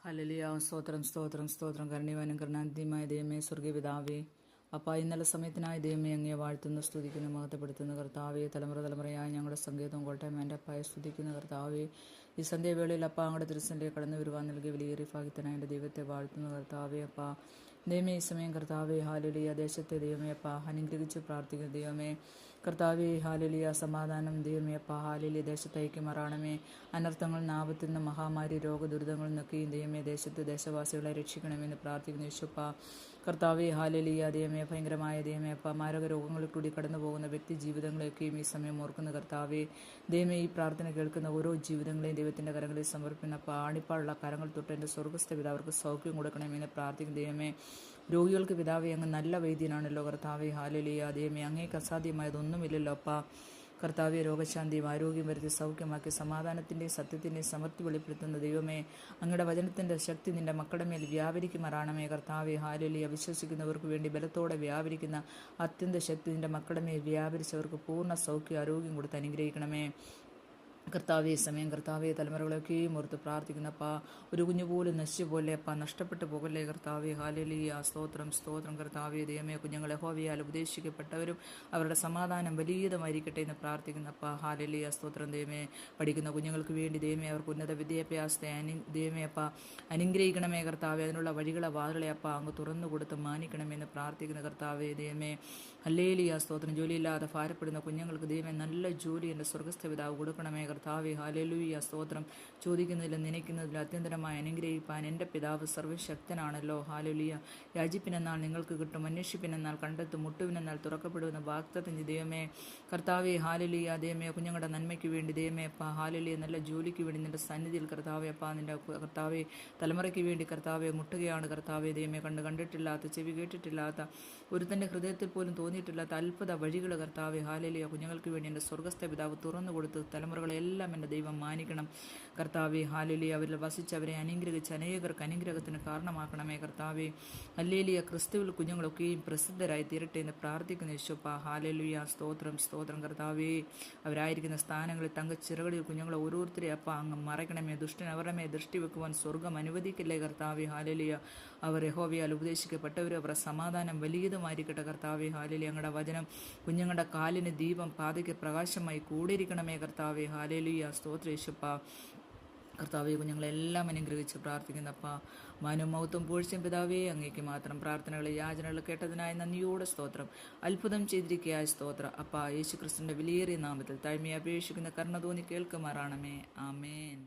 Hallelujah. സ്തോത്രം സ്തോത്രം സ്തോത്രം. കരുണ്യവാനും കരുണാനിധിയുമായ ദൈവമേ, സ്വർഗീയ പിതാവേ, അപ്പാ ഇന്നലെ സമയത്തിനായി ദൈവമേ അങ്ങയെ വാഴ്ത്തുന്നു, സ്തുതിക്കുന്നു, മഹത്വപ്പെടുത്തുന്ന കർത്താവേ, തലമുറ തലമുറയായി ഞങ്ങളുടെ സംഗീതവും കോട്ടയം എൻ്റെ അപ്പായെ സ്തുതിക്കുന്ന കർത്താവേ, ഈ സന്ധ്യാവേളയിൽ അപ്പ അങ്ങയുടെ തിരുസന്നിധിയിൽ കടന്നു വരുവാൻ നൽകിയ വലിയ ഭാഗ്യത്തിനായി എൻ്റെ ദൈവത്തെ വാഴ്ത്തുന്ന കർത്താവേ, അപ്പാ ദൈവമേ, ഈ സമയം കർത്താവേ, ഹാലേലൂയ, ദേശത്തെ ദൈവമേ അപ്പ അനുഗ്രഹിച്ച് പ്രാർത്ഥിക്കുന്ന ദൈവമേ കർത്താവേ, ഹാലേലൂയ, സമാധാനം ദൈവമേ അപ്പ ഹാലേലൂയ, ദേശത്തേക്ക് മാറണമേ. അനർത്ഥങ്ങളിൽ നിന്ന്, ആപത്തിൽ നിന്ന്, മഹാമാരി രോഗദുരിതങ്ങളിൽ നിന്നൊക്കെയും ദൈവമേ ദേശവാസികളെ രക്ഷിക്കണമെന്ന് പ്രാർത്ഥിക്കുന്നു യേശുപ്പ. കർത്താവേ, ഹാലേലൂയ, ദൈവമേ, ഭയങ്കരമായ ദൈവമേ അപ്പ മാരക രോഗങ്ങളിൽ കൂടി കടന്നു പോകുന്ന വ്യക്തി ജീവിതങ്ങളെയൊക്കെയും ഈ സമയം ഓർക്കുന്ന കർത്താവേ, ദൈവമേ, ഈ പ്രാർത്ഥന കേൾക്കുന്ന ഓരോ ജീവിതങ്ങളെയും ദൈവത്തിൻ്റെ കരങ്ങളിൽ സമർപ്പിക്കുന്ന അപ്പ ആണിപ്പാടുള്ള കരങ്ങൾ തൊട്ട് എൻ്റെ സ്വർഗ്ഗസ്ഥ പിതാവ് അവർക്ക് സൗഖ്യം കൊടുക്കണമെന്ന് പ്രാർത്ഥിക്കും ദൈവമേ. രോഗികൾക്ക് പിതാവേ അങ്ങ് നല്ല വൈദ്യനാണല്ലോ കർത്താവേ, ഹാലേലൂയ, ദൈവമേ, അങ്ങേക്ക് അസാധ്യമായതൊന്നുമില്ലല്ലോ അപ്പ. കർത്താവെ, രോഗശാന്തിയും ആരോഗ്യം വരുത്തി സൗഖ്യമാക്കി സമാധാനത്തിൻ്റെയും സത്യത്തിൻ്റെയും സമൃദ്ധി വെളിപ്പെടുത്തുന്ന ദൈവമേ, അങ്ങയുടെ വചനത്തിൻ്റെ ശക്തി നിൻ്റെ മക്കളുടെ മേൽ വ്യാപരിക്കുമാറാണമേ. കർത്താവെ, ഹാലേലൂയ, വിശ്വസിക്കുന്നവർക്ക് വേണ്ടി ബലത്തോടെ വ്യാപരിക്കുന്ന അത്യന്ത ശക്തി നിൻ്റെ മക്കളുടെ മേൽ വ്യാപരിച്ചവർക്ക് പൂർണ്ണ സൗഖ്യം ആരോഗ്യം കൊടുത്ത് അനുഗ്രഹിക്കണമേ. കർത്താവെ, സമയം കർത്താവെ, തലമുറകളൊക്കെയും ഓർത്ത് പ്രാർത്ഥിക്കുന്നപ്പാ, ഒരു കുഞ്ഞുപോലും നശിച്ചു പോലെ അപ്പാ, നഷ്ടപ്പെട്ടു പോകല്ലേ കർത്താവെ, ഹാലേലൂയ, സ്തോത്രം സ്തോത്രം. കർത്താവെ, ദൈവമേ, കുഞ്ഞുങ്ങളെ യഹോവയാൽ ഉപദേശിക്കപ്പെട്ടവരും അവരുടെ സമാധാനം വലിയതുമായിരിക്കട്ടെ എന്ന് പ്രാർത്ഥിക്കുന്നപ്പാ, ഹാലേലൂയ, സ്തോത്രം. ദൈവമേ, പഠിക്കുന്ന കുഞ്ഞുങ്ങൾക്ക് വേണ്ടി ദൈവമേ അവർക്ക് ഉന്നത വിദ്യാഭ്യാസത്തെ ദൈവമേ അപ്പ അനുഗ്രഹിക്കണമേ കർത്താവെ. അതിനുള്ള വഴികളെ വാതികളെ അപ്പ അങ്ങ് തുറന്നു കൊടുത്ത് മാനിക്കണമെന്ന് പ്രാർത്ഥിക്കുന്ന കർത്താവെ, ദൈവമേ, ഹല്ലേലൂയ, സ്തോത്രം. ജോലിയില്ലാതെ ഭാരപ്പെടുന്ന കുഞ്ഞുങ്ങൾക്ക് ദൈവമേ നല്ല ജോലി എൻ്റെ സ്വർഗ്ഗസ്ഥ പിതാവ് കൊടുക്കണമേ കർത്താവേ, ഹാലേലൂയ, സ്തോത്രം. ചോദിക്കുന്നതിലും നനയ്ക്കുന്നതിലും അത്യന്തരമായി അനുഗ്രഹിപ്പാൻ എൻ്റെ പിതാവ് സർവ്വശക്തനാണല്ലോ, ഹാലേലൂയ. യാചിപ്പിനെന്നാൽ നിങ്ങൾക്ക് കിട്ടും, അന്വേഷിപ്പിനെന്നാൽ കണ്ടെത്തും, മുട്ടുവിനെന്നാൽ തുറക്കപ്പെടുമെന്ന് വാഗ്ദത്തം ദൈവമേ കർത്താവേ, ഹാലേലൂയ, ദൈവമേ, കുഞ്ഞുങ്ങളുടെ നന്മയ്ക്ക് വേണ്ടി ദൈവമേ അപ്പ, ഹാലേലൂയ, നല്ല ജോലിക്ക് വേണ്ടി നിൻ്റെ സന്നിധിയിൽ കർത്താവേ അപ്പ, നിൻ്റെ കർത്താവേ തലമുറയ്ക്ക് വേണ്ടി കർത്താവെ മുട്ടുകയാണ് കർത്താവേ, ദൈവമേ, കണ്ടിട്ടില്ലാത്ത, ചെവി കേട്ടിട്ടില്ലാത്ത, ഒരുത്തൻ്റെ ഹൃദയത്തിൽ പോലും തോന്നിയിട്ടില്ലാത്ത അത്ഭുത വഴികൾ കർത്താവേ, ഹാലേലൂയ, കുഞ്ഞുങ്ങൾക്ക് വേണ്ടി എൻ്റെ സ്വർഗ്ഗസ്ഥ പിതാവ് തുറന്നു കൊടുത്ത് തലമുറകളെ എല്ലാം എൻ്റെ ദൈവം മാനിക്കണം കർത്താവേ, ഹാലേലൂയ. അവരിൽ വസിച്ച് അവരെ അനുഗ്രഹിച്ച് അനേകർക്ക് അനുഗ്രഹത്തിന് കാരണമാക്കണമേ കർത്താവേ. ഹല്ലേലൂയ, ക്രിസ്തുവിൽ കുഞ്ഞുങ്ങളൊക്കെയും പ്രസിദ്ധരായി തീരട്ടെ എന്ന് പ്രാർത്ഥിക്കുന്ന യേശുപ്പ, ഹാലേലൂയ, സ്തോത്രം സ്തോത്രം. കർത്താവേ, അവരായിരിക്കുന്ന സ്ഥാനങ്ങളിൽ തങ്കച്ചിറകളിൽ കുഞ്ഞുങ്ങളെ ഓരോരുത്തരെ അപ്പ അങ്ങ് മറയ്ക്കണമേ. ദുഷ്ടൻ അവരുടെ മേൽ ദൃഷ്ടി വെക്കുവാൻ സ്വർഗ്ഗം അനുവദിക്കില്ലേ കർത്താവേ, ഹാലേലൂയ. അവർ യഹോവയാൽ ഉപദേശിക്കപ്പെട്ടവരും അവരുടെ സമാധാനം വലിയതുമായിരിക്കട്ടെ കർത്താവേ, ഹാലേലൂയ. ഞങ്ങളുടെ വചനം കുഞ്ഞുങ്ങളുടെ കാലിന് ദീപം പാതയ്ക്ക് പ്രകാശമായി കൂടിയിരിക്കണമേ കർത്താവേ, ഹാലേലൂയ, സ്തോത്ര യേശുപ്പ. കർത്താവെ, കുഞ്ഞുങ്ങളെല്ലാം അനുഗ്രഹിച്ച് പ്രാർത്ഥിക്കുന്നപ്പ, മാനും മൗത്തും പൂഴ്ചയും പിതാവേ അങ്ങേക്ക് മാത്രം. പ്രാർത്ഥനകളെ യാചനകൾ കേട്ടതിനായി നന്ദിയോടെ സ്തോത്രം. അത്ഭുതം ചെയ്തിരിക്കുകയായ സ്തോത്ര അപ്പ, യേശു ക്രിസ്തുവിൻ്റെ വിലയേറിയ നാമത്തിൽ താഴ്മയെ അപേക്ഷിക്കുന്ന കരുണ തോന്നി കേൾക്കുമാറാണമേ. ആമേൻ.